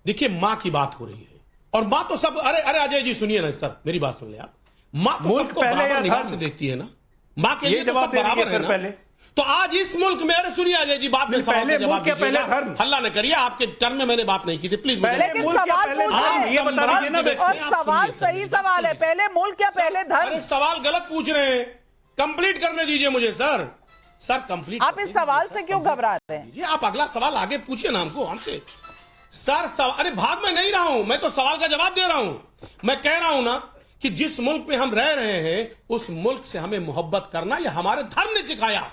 देखिए, मां की बात हो रही है, और मां तो सब, अरे अजय जी सुनिए ना सर, मेरी बात सुन ले आप। मां तो सबको बराबर निगाह से देखती है ना, मां के लिए तो सब बराबर है ना। तो आज इस मुल्क में, अरे सुनिए अजय जी, बात में सवाल पहले का जवाब मुल्क या पहले दीजिएगा। धर्म? हल्ला न करिए, आपके टर्म में मैंने बात नहीं की थी, प्लीज। लेकिन मुल्क या सवाल पहले पूछ धर्म? रहे ये बता दीजिए ना। हैं और सवाल सही सवाल है, पहले मुल्क या पहले धर्म? अरे सवाल गलत पूछ रहे हैं, कंप्लीट करने दीजिए मुझे सर। Sir complete. आप इस सवाल से क्यों घबरा रहे हैं? ये आप अगला सवाल आगे पूछिए ना हमको, हमसे। सर सवाल, अरे भाग में नहीं रहा हूं मैं, तो सवाल का जवाब दे रहा हूं। मैं कह रहा हूं ना कि जिस मुल्क में हम रह रहे हैं उस मुल्क से हमें मोहब्बत करना, यह हमारे धर्म ने सिखाया,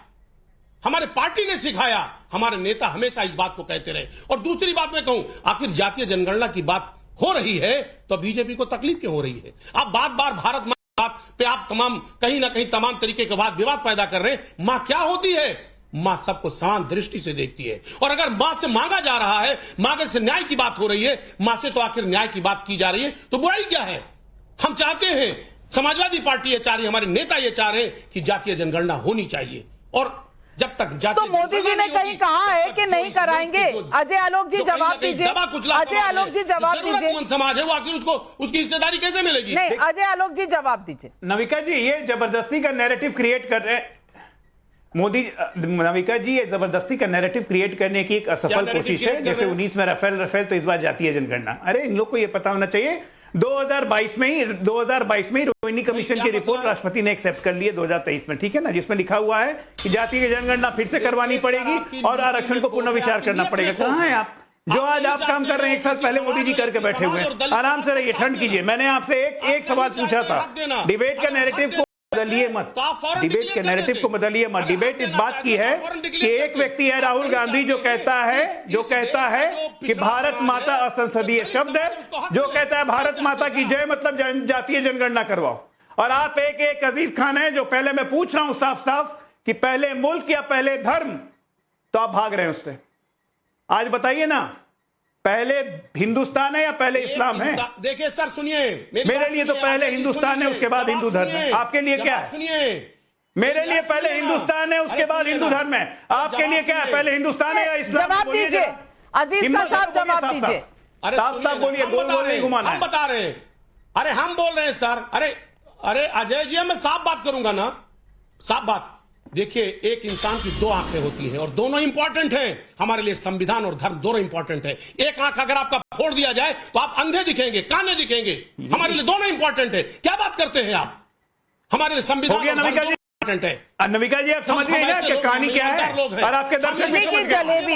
हमारे पार्टी ने सिखाया, हमारे नेता हमेशा इस बात को कहते रहे। और दूसरी बात मैं कहूं, आखिर जातीय जनगणना की बात हो रही है तो बीजेपी को तकलीफ क्यों हो रही है? आप बार बार भारत मां बात पे आप तमाम कहीं ना कहीं तमाम तरीके के बाद विवाद पैदा कर रहे हैं। मां क्या होती है? मां सबको समान दृष्टि से देखती है। और अगर मां से मांगा जा रहा है, मांगे से न्याय की बात हो रही है, मां से तो आखिर न्याय की बात की जा रही है, तो बुराई क्या है? हम चाहते हैं, समाजवादी पार्टी ये चाह रही है, हमारे नेता ये चाह रहे हैं कि जातीय जनगणना होनी चाहिए। और जब तक तो मोदी जी ने कहीं कहा है कि नहीं कराएंगे? अजय आलोक जी जवाब दीजिए। अजय आलोक जी जवाब दीजिए। समाज है वो, आखिर उसको उसकी हिस्सेदारी कैसे मिलेगी? नहीं, अजय आलोक जी जवाब दीजिए। नविका जी, ये जबरदस्ती का नैरेटिव क्रिएट कर रहे हैं मोदी। नविका जी, ये जबरदस्ती का नैरेटिव क्रिएट करने की एक असफल कोशिश है। जैसे 19 में रफेल, तो इस बार जातीय जनगणना। अरे इन लोग को ये पता होना चाहिए 2022 में ही रोहिणी कमीशन की रिपोर्ट राष्ट्रपति ने एक्सेप्ट कर ली है 2023 में, ठीक है ना, जिसमें लिखा हुआ है कि जातीय जनगणना फिर से करवानी पड़ेगी और आरक्षण को पुनर्विचार करना पड़ेगा। कहां है आप? जो आज आप काम कर रहे हैं, 1 साल पहले मोदी जी करके बैठे हुए हैं। आराम से रहिए, ठंड कीजिए। मैंने आपसे एक सवाल पूछा था, डिबेट का नैरेटिव को बदलिए मत, डिबेट के नैरेटिव को बदलिए मत। डिबेट इस बात की है कि एक व्यक्ति है राहुल गांधी जो कहता है कि भारत माता असंसदीय शब्द है, जो कहता है भारत माता की जय मतलब जातीय जनगणना करवाओ। और आप एक अजीज खान है जो, पहले मैं पूछ रहा हूं साफ साफ कि पहले मुल्क या पहले धर्म, तो आप भाग रहे हैं उससे। आज बताइए ना, पहले हिंदुस्तान है या पहले इस्लाम है? देखिए सर, सुनिए, मेरे लिए तो पहले हिंदुस्तान है, उसके बाद हिंदू धर्म है। आपके लिए क्या है? सुनिए, मेरे लिए पहले हिंदुस्तान है, उसके बाद हिंदू धर्म है। आपके लिए क्या है? पहले हिंदुस्तान है या इस्लाम? जवाब दीजिए अजीज का साहब, जवाब दीजिए। साफ बोलिए, गोल गोल नहीं घुमाना। हम बता रहे हैं, अरे हम बोल रहे हैं सर। अरे अजय जी, मैं साफ बात करूंगा ना, साफ बात। देखिए, एक इंसान की 2 आंखें होती हैं और दोनों इंपॉर्टेंट हैं हमारे लिए। संविधान और धर्म दोनों इंपॉर्टेंट है। एक आंख अगर आपका फोड़ दिया जाए तो आप अंधे दिखेंगे, काने दिखेंगे। हमारे लिए दोनों इंपॉर्टेंट है। क्या बात करते हैं आप? हमारे लिए संविधान और धर्म दोनों इंपॉर्टेंट है। नविका जी, आप समझ गए ना कि कहानी क्या है? और आपके दर्शक बरेली की जलेबी,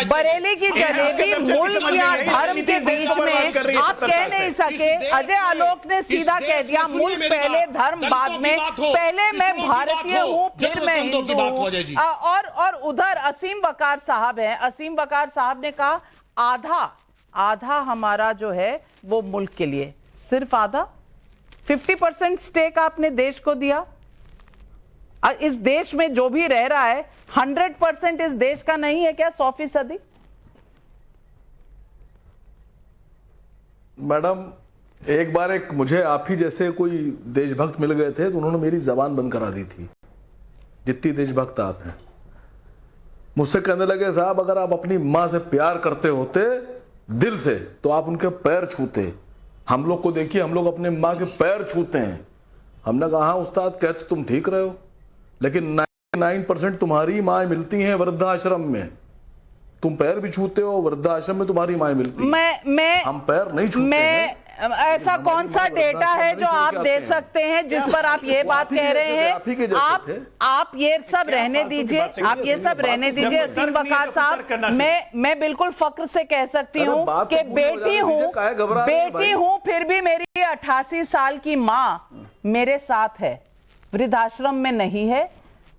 बरेली की जलेबी मुल्क या धर्म के बीच में आप कह नहीं सके। अजय आलोक ने सीधा कह दिया मुल्क पहले धर्म बाद में। पहले मैं भारतीय हूँ, फिर मैं हिंदू हूँ। और उधर असीम वकार साहब हैं, असीम वकार साहब ने कहा आधा हमारा जो है वो मुल्क के लिए, सिर्फ आधा। 50% स्टेक आपने देश को दिया। इस देश में जो भी रह रहा है 100% इस देश का नहीं है क्या? 100%? मैडम, एक बार मुझे आप ही जैसे कोई देशभक्त मिल गए थे तो उन्होंने मेरी जबान बंद करा दी थी, जितनी देशभक्त आप हैं। मुझसे कहने लगे, साहब अगर आप अपनी मां से प्यार करते होते दिल से तो आप उनके पैर छूते। हम लोग को देखिए, हम लोग अपने मां के पैर छूते हैं। हमने कहा हाँ उस्ताद, कहते तुम ठीक रहे हो, लेकिन 99% तुम्हारी माएँ मिलती हैं वृद्धाश्रम में। तुम पैर भी छूते हो, वृद्धाश्रम में तुम्हारी माएँ मिलती हैं। हम पैर नहीं छूते हैं। ऐसा कौन सा डेटा है जो आप दे सकते हैं जिस पर आप ये बात कह रहे हैं? आप ये सब रहने दीजिए, आप ये सब रहने दीजिए। असीम वकार साहब, मैं बिल्कुल फक्र से कह सकती हूँ कि बेटी हूँ, फिर भी मेरी 88 साल की माँ मेरे साथ है, वृद्धाश्रम में नहीं है।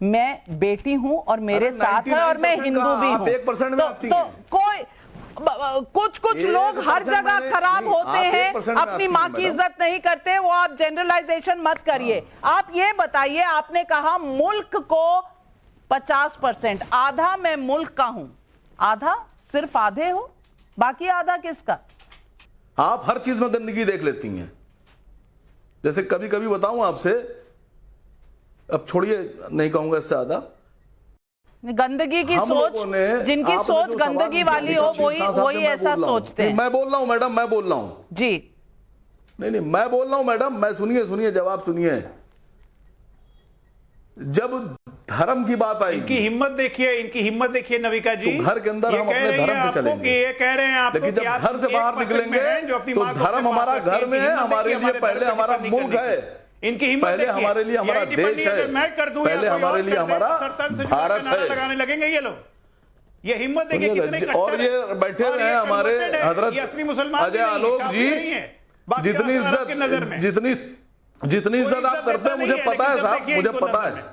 मैं बेटी हूं और मेरे साथ है और मैं हिंदू भी हूं। 1% तो कोई कुछ लोग हर जगह खराब होते हैं, अपनी मां की इज्जत नहीं करते। वो आप जनरलाइजेशन मत करिए। आप ये बताइए, आपने कहा मुल्क को 50%, आधा मैं मुल्क का हूं। आधा सिर्फ आधे हो, बाकी आधा किसका? आप हर चीज में गंदगी देख लेती हैं। जैसे कभी कभी बताऊं आपसे, अब छोड़िए, नहीं कहूंगा इससे ज्यादा। गंदगी की सोच, जिनकी सोच गंदगी वाली हो वही ऐसा सोचते हैं। मैं बोल रहा हूं मैडम, मैं बोल रहा हूं जी। नहीं, मैं बोल रहा हूं मैडम, मैं सुनिए, जवाब सुनिए। जब धर्म की बात आएगी, इनकी हिम्मत देखिए नविका जी। तो घर के अंदर हम अपने धर्म पे चलेंगे। ये कह रहे हैं आपको, लेकिन जब घर से बाहर निकलेंगे तो धर्म हमारा घर में है, हमारे लिए पहले हमारा मुल्क है, इनकी हिम्मत पहले हमारे लिए हमारा देश है, पहले हमारे लिए हमारा भारत है। लगाने लगेंगे ये लोग, ये हिम्मत देखिए कितने कट्टर और ये बैठे हुए हैं हमारे हजरत अजय आलोक जी, जितनी इज्जत जितनी इज्जत आप करते हैं, मुझे पता है साहब, मुझे पता है,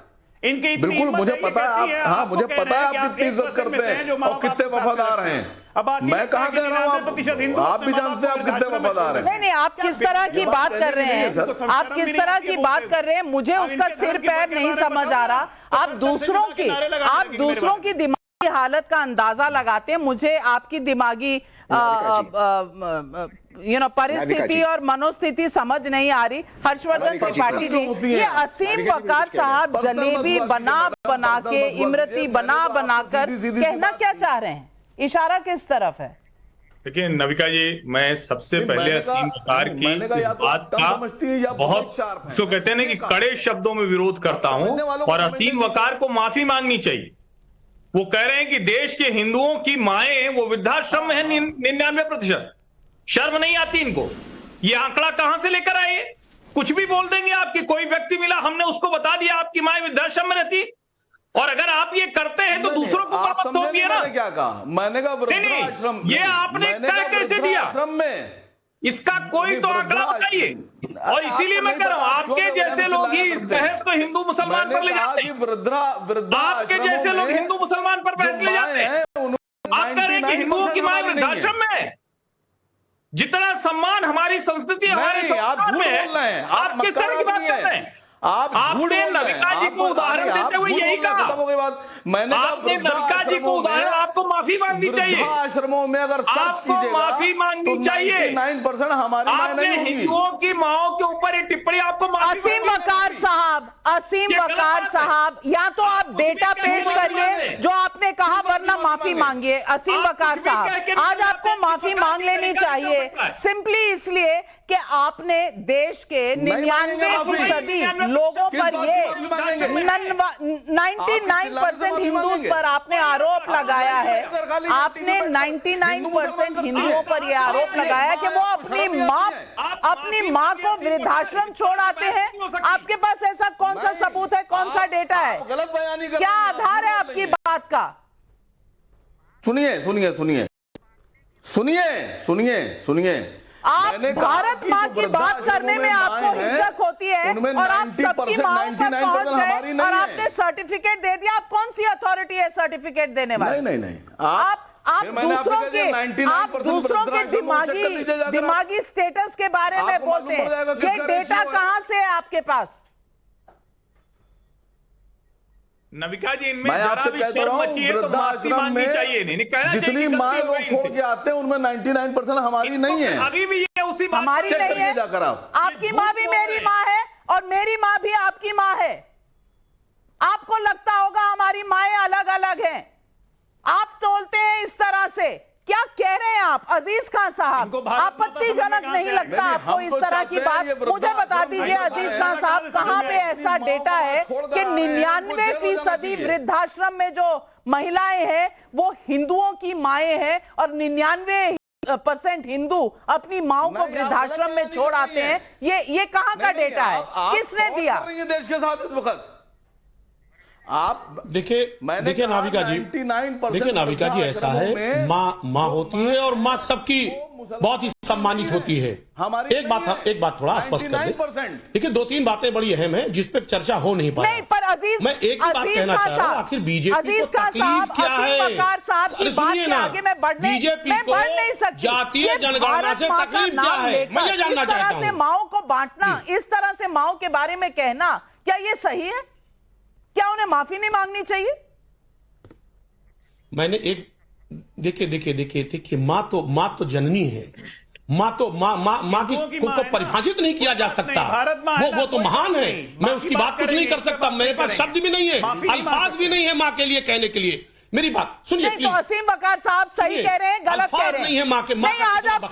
इनकी बिल्कुल मुझे पता है आप, हाँ मुझे पता है आप कितनी इज्जत करते हैं और कितने वफादार हैं। मैं कहाँ कह रहा हूँ, आप भी जानते हैं आप कितने वफादार हैं। नहीं, आप किस तरह की बात कर रहे हैं, आप किस तरह की बात कर रहे हैं, मुझे उसका सिर पैर नहीं समझ आ रहा। आप दूसरों की दिमागी हालत का अंदाजा लगाते हैं, मुझे आपकी दिमागी परिस्थिति और मनोस्थिति समझ नहीं आ रही। हर्षवर्धन त्रिपाठी जी, ये असीम वकार साहब जलेबी बना के, इमरती बनाकर कहना क्या चाह रहे हैं, इशारा किस तरफ है? देखिए नविका जी, मैं सबसे पहले असीम वकार की इस बात का बहुत, उसको कहते हैं ना कि कड़े शब्दों में विरोध करता हूं, और असीम वकार को माफी मांगनी चाहिए। वो कह रहे हैं कि देश के हिंदुओं की माएं वो वृद्धाश्रम में है 99%। शर्म नहीं आती इनको? ये आंकड़ा कहां से लेकर आए? कुछ भी बोल देंगे आपकी, कोई व्यक्ति मिला, हमने उसको बता दिया आपकी माएं वृद्धाश्रम में रहती। और अगर आप ये करते हैं तो दूसरों को ऊपर मत थोपिए ना। क्या कहा मैंने? कहा वृद्धाश्रम, ये आपने तय कैसे दिया? आश्रम में इसका कोई तो आंकड़ा बताइए। और इसीलिए मैं कह रहा हूं, आपके जैसे लोग ही इस बहस को हिंदू मुसलमान पर ले जाते हैं। आपके जैसे लोग हिंदू मुसलमान पर बहस ले जाते हैं। आप कह रहे हैं कि हिंदुओं की मां वृद्धाश्रम में है। जितना सम्मान हमारी संस्कृति हमारे संस्कार में है, आप किस तरह की बात कर रहे हैं? आपने नविका जी को उदाहरण देते हुए यही कहा, आपने नविका जी को उदाहरण, आपको माफी मांगनी चाहिए। आश्रमों में अगर आपको माफी मांगनी चाहिए। 99% हमारी आपने हिंदुओं की माओं के ऊपर ये टिप्पणी, आपको असीम वकार साहब, या तो आप डेटा पेश करिए जो आपने कहा, वरना माफी मांगिए। असीम वकार साहब, आज आपको माफी मांग लेनी चाहिए, सिंपली इसलिए कि आपने देश के 99% लोगों पर, ये 99% हिंदूज पर आपने आरोप लगाया है। आपने 99% हिंदुओं पर यह आरोप लगाया कि वो अपनी माँ को वृद्धाश्रम छोड़ आते हैं। आपके पास ऐसा कौन सा सबूत है, कौन सा डेटा है, क्या आधार है आपकी बात का? सुनिए, आप भारत माँ की बात करने में आपको हिचक होती है, और आप सबकी माँओं पर पहुंच गए और आपने सर्टिफिकेट दे दिया। आप कौन सी अथॉरिटी है सर्टिफिकेट देने वाली? नहीं। आप दूसरों के दिमागी स्टेटस के बारे में बोलते हैं। ये डेटा कहां से है आपके पास? नविका जी, इनमें जरा भी शर्म मची है तो माफी मांगनी चाहिए। नहीं कहना चाहिए जितनी माँ लोग छोड़ के आते हैं उनमें 99% हमारी नहीं है। अभी भी ये उसी बात हमारी नहीं है। जाकर आपकी माँ भी मेरी माँ है और मेरी माँ भी आपकी माँ है। आपको लगता होगा हमारी माएं अलग अलग हैं, आप तोलते हैं इस तरह से। क्या कह रहे हैं आप अजीज खान साहब? आपत्तिजनक नहीं लगता आपको इस तरह की बात? मुझे बता दीजिए अजीज खान साहब, कहां पे ऐसा डेटा है कि 99% वृद्धाश्रम में जो महिलाएं हैं वो हिंदुओं की माएं हैं, और 99% हिंदू अपनी माओ को वृद्धाश्रम में छोड़ आते हैं? ये कहां का डेटा है, किसने दिया? देश के साथ इस वक्त आप देखिए नाविका जी, ऐसा है, माँ होती है और माँ सबकी बहुत ही सम्मानित होती है। एक बात थोड़ा स्पष्ट कर दें। देखिए 2-3 बातें बड़ी अहम है जिस पे चर्चा हो नहीं पाई। नहीं, पर अजीज, मैं एक ही बात कहना चाह रहा हूँ, आखिर बीजेपी को तकलीफ क्या है? सुनिए ना, बीजेपी को जातीय जनगणना से तकलीफ क्या है, मैं ये जानना चाहता हूँ। माओ को बांटना, इस तरह से माओ के बारे में कहना, क्या ये सही है? क्या उन्हें माफी नहीं मांगनी चाहिए? मैंने एक देखिए माँ तो जननी है। माँ को परिभाषित नहीं किया जा सकता। वो तो महान है, मैं उसकी बात कुछ नहीं कर सकता। मेरे पास शब्द भी नहीं है, अल्फाज भी नहीं है माँ के लिए कहने के लिए। मेरी बात सुनिए प्लीज। तो असीम वकार साहब सही कह रहे हैं, गलत कह रहे हैं? नहीं है माँ के, नहीं, आज आप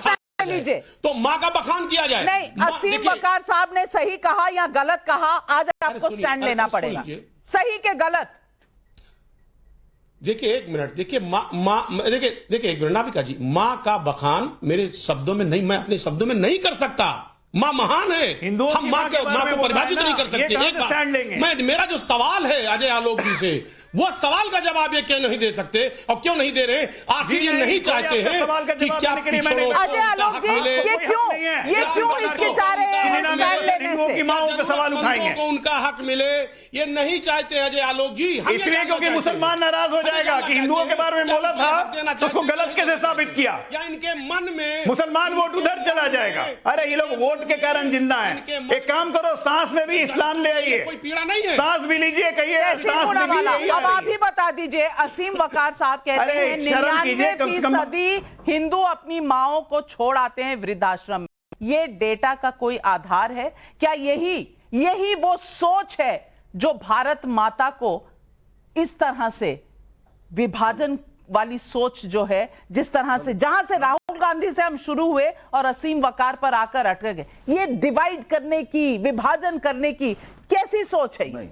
लीजिए तो माँ का बखान किया जाए। नहीं, असीम वकार साहब ने सही कहा या गलत कहा, आज आपको स्टैंड लेना पड़ेगा। सही के गलत? देखिए एक मिनट, देखिए देखिए एक मिनट नाविका जी, मां का बखान मेरे शब्दों में नहीं, मैं अपने शब्दों में नहीं कर सकता। मां महान है, हिंदुओं हम की मां मां के बारे में को परिभाषित बोल रहे नहीं हैं कर ना, ये सकते। कहां एक से स्टैंड लेंगे? बात, मेरा जो सवाल है अजय आलोक जी से, वो सवाल का जवाब ये क्यों नहीं दे सकते और क्यों नहीं दे रहे? आखिर ये नहीं चाहते हैं कि क्या पिछड़ों अजय आलोक जी, ये क्यों हिचकिचा रहे हैं स्टैंड लेने से? की माओं पे सवाल उठाएंगे को उनका हक मिले, ये नहीं चाहते अजय आलोक जी। हम इसलिए क्योंकि मुसलमान नाराज हो जाएगा कि हिंदुओं के बारे में बोला था तो उसको गलत कैसे साबित किया? या इनके मन में मुसलमान वोट उधर चला जाएगा। अरे ये लोग वोट के कारण जिंदा है। एक काम करो, सांस में भी इस्लाम ले आइए, कोई पीड़ा नहीं है, सांस भी लीजिए, कहिए सांस में भी ले आइए। अब आप ही बता दीजिए, असीम वकार साहब कहते हैं 99% हिंदू अपनी माओं को छोड़ आते हैं वृद्धाश्रम में। ये डेटा का कोई आधार है क्या? यही वो सोच है जो भारत माता को इस तरह से विभाजन वाली सोच जो है, जिस तरह से जहां से राहुल गांधी से हम शुरू हुए और असीम वकार पर आकर अटक गए, ये डिवाइड करने की, विभाजन करने की कैसी सोच है?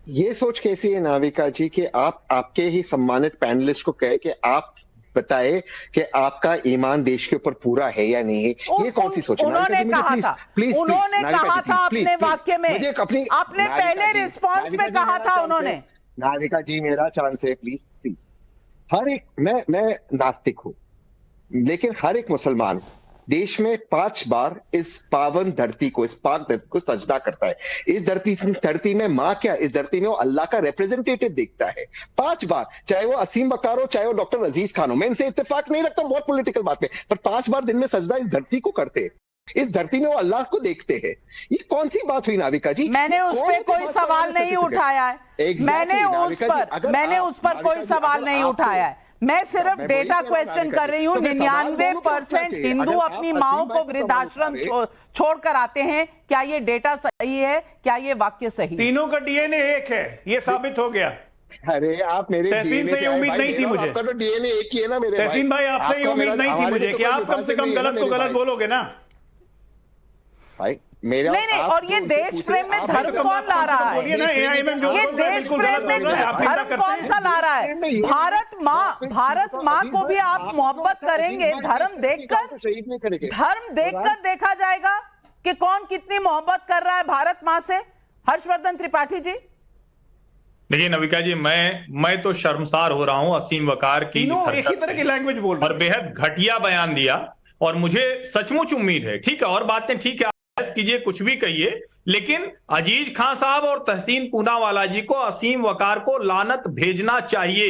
ये सोच कैसी है नाविका जी कि आप आपके ही सम्मानित पैनलिस्ट को कहे कि आप बताए कि आपका ईमान देश के ऊपर पूरा है या नहीं है। ये कौन सी सोच है? उन्होंने कहा था, उन्होंने कहा था अपने वाक्य में, आपने पहले रिस्पॉन्स में कहा था उन्होंने। नाविका जी मेरा चांस है, प्लीज प्लीज। हर एक, मैं नास्तिक हूं, लेकिन हर एक मुसलमान देश में 5 बार इस पावन धरती को, इस पाक धरती को सजदा करता है। इस धरती में माँ क्या, इस धरती में वो अल्लाह का रिप्रेजेंटेटिव देखता है 5 बार। चाहे वो असीम वकार हो, चाहे वो डॉक्टर अजीज खान हो, मैं इनसे इत्तेफाक नहीं रखता बहुत पॉलिटिकल बात पे, पर 5 बार दिन में सजदा इस धरती को करते हैं। इस धरती में वो अल्लाह को देखते हैं। ये कौन सी बात हुई नाविका जी? मैंने उस पर कोई सवाल नहीं उठाया है, मैंने उस पर कोई सवाल नहीं उठाया है। मैं सिर्फ डेटा क्वेश्चन कर रही हूँ। 99% हिंदू अपनी माओं को वृद्धाश्रम छोड़कर आते हैं। क्या ये डेटा सही है? क्या ये वाक्य सही है? तीनों का डीएनए एक है, ये साबित हो गया। अरे आप मेरे तहसीन से ये उम्मीद नहीं थी मुझे। आपका तो डीएनए एक ही है ना मेरे तहसीन भाई, आपसे ये उम्मीद नहीं थी मुझे कि आप कम से कम गलत को गलत बोलोगे ना भाई। मेरा नहीं, और ये देश प्रेम में धर्म कौन ला रहा है? ये देश प्रेम में धर्म कौन सा ला रहा है? भारत माँ को भी आप मोहब्बत करेंगे, धर्म देखकर देखा जाएगा कि कौन कितनी मोहब्बत कर रहा है भारत माँ से। हर्षवर्धन त्रिपाठी जी, देखिए नविका जी, मैं तो शर्मसार हो रहा हूं असीम वकार की एक ही तरह की लैंग्वेज बोल रहे और बेहद घटिया बयान दिया। और मुझे सचमुच उम्मीद है, ठीक है, और बातें ठीक है, कीजिए कुछ भी कहिए, लेकिन अजीज खान साहब और तहसीन पूनावाला जी को, असीम वकार को लानत भेजना चाहिए।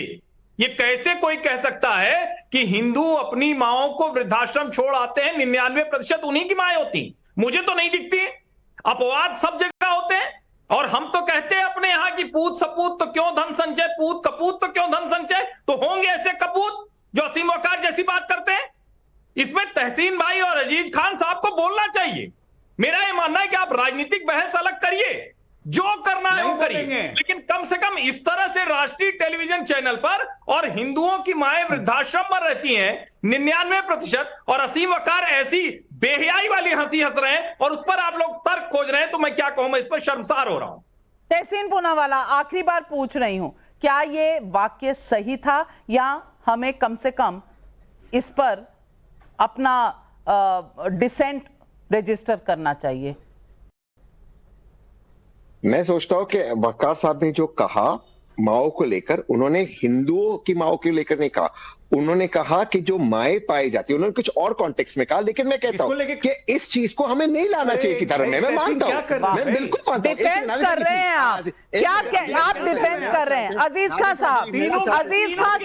ये कैसे कोई कह सकता है कि हिंदू अपनी माओं को वृद्धाश्रम छोड़ आते हैं? 99% उन्हीं की माएं होती, मुझे तो नहीं दिखती। अपवाद सब जगह होते हैं। और हम तो कहते हैं अपने यहां की पूत सपूत तो क्यों धन संचय, पूत कपूत तो क्यों धन संचय। तो होंगे ऐसे कपूत जो असीम वकार जैसी बात करते हैं। इसमें तहसीन भाई और अजीज खान साहब को बोलना चाहिए। मेरा यह मानना है कि आप राजनीतिक बहस अलग करिए, जो करना है वो करिए, लेकिन कम से कम इस तरह से राष्ट्रीय टेलीविजन चैनल पर और हिंदुओं की माएं वृद्धाश्रम में रहती हैं 99%, और असीम वकार ऐसी बेहयाई वाली हंसी हंस रहे हैं और उस पर आप लोग तर्क खोज रहे हैं, तो मैं क्या कहूं, मैं इस पर शर्मसार हो रहा हूं। तहसीन पूनावाला, आखिरी बार पूछ रही हूं, क्या ये वाक्य सही था या हमें कम से कम इस पर अपना डिसेंट रजिस्टर करना चाहिए? मैं सोचता हूं कि वकार साहब ने जो कहा माओ को लेकर, उन्होंने हिंदुओं की माओ को लेकर नहीं कहा, उन्होंने कहा कि जो माएं पाई जाती है, उन्होंने कुछ और कॉन्टेक्स्ट में कहा। लेकिन मैं कहता हूं कि इस चीज को हमें नहीं लाना चाहिए कि धर्म में, मैं मानता हूं, मैं बिल्कुल मानता हूं। डिफेंस कर रहे हैं आप, क्या आप डिफेंस कर रहे हैं? अजीज खान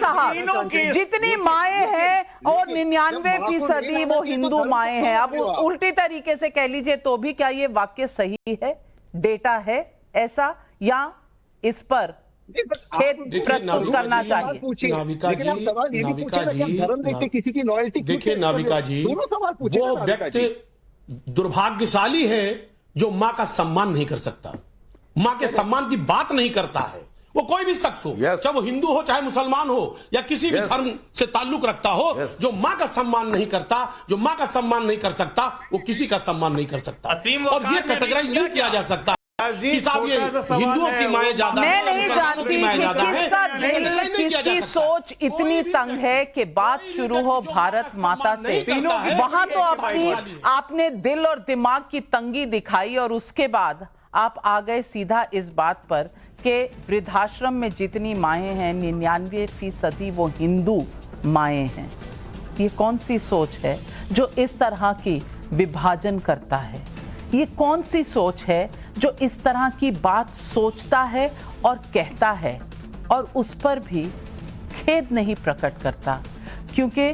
साहब, जितनी माएं हैं और 99% वो हिंदू माएं हैं। अब उल्टी तरीके से कह लीजिए तो भी क्या ये वाक्य सही है? डेटा है ऐसा, या इस पर खेद प्रस्तुत करना चाहिए? नाविका जी, धर्म देखते किसी की लॉयल्टी, देखिए नाविका जी, वो व्यक्ति दुर्भाग्यशाली है जो मां का सम्मान नहीं कर सकता, मां के सम्मान की बात नहीं करता है। वो कोई भी शख्स हो, चाहे वो हिंदू हो, चाहे मुसलमान हो, या किसी भी धर्म से ताल्लुक रखता हो, जो मां का सम्मान नहीं करता, जो मां का सम्मान नहीं कर सकता, वो किसी का सम्मान नहीं कर सकता। और ये कैटेगराइज नहीं किया जा सकता। कि साहब ये हिंदुओं की माएँ ज्यादा मैं हैं, नहीं मुसलमानों जानती की माएँ कि ज्यादा हैं। किसका ये दिल, निर्णय नहीं किया जा किसकी सकता। सोच इतनी तंग है कि बात शुरू हो भारत माता से। वहां तो आपने दिल और दिमाग की तंगी दिखाई और उसके बाद आप आ गए सीधा इस बात पर कि वृद्धाश्रम में जितनी माएँ हैं 99% वो हिंदू माएँ हैं। ये कौन सी सोच है जो इस तरह की विभाजन करता है? ये कौन सी सोच है जो इस तरह की बात सोचता है और कहता है और उस पर भी खेद नहीं प्रकट करता? क्योंकि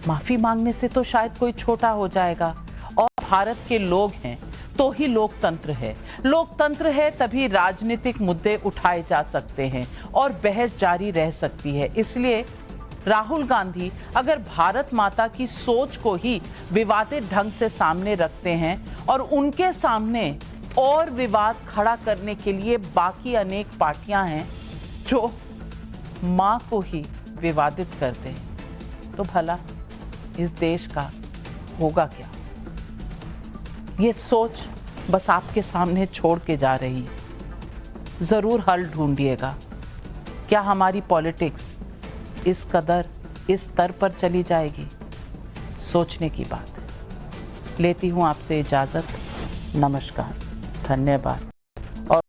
माफी मांगने से तो शायद कोई छोटा हो जाएगा। और भारत के लोग हैं तो ही लोकतंत्र है। लोकतंत्र है तभी राजनीतिक मुद्दे उठाए जा सकते हैं और बहस जारी रह सकती है। इसलिए राहुल गांधी अगर भारत माता की सोच को ही विवादित ढंग से सामने रखते हैं और उनके सामने और विवाद खड़ा करने के लिए बाकी अनेक पार्टियां हैं जो मां को ही विवादित कर दें, तो भला इस देश का होगा क्या? ये सोच बस आपके सामने छोड़ के जा रही है। जरूर हल ढूंढिएगा। क्या हमारी पॉलिटिक्स इस कदर इस स्तर पर चली जाएगी? सोचने की बात है। लेती हूं आपसे इजाजत। नमस्कार, धन्यवाद।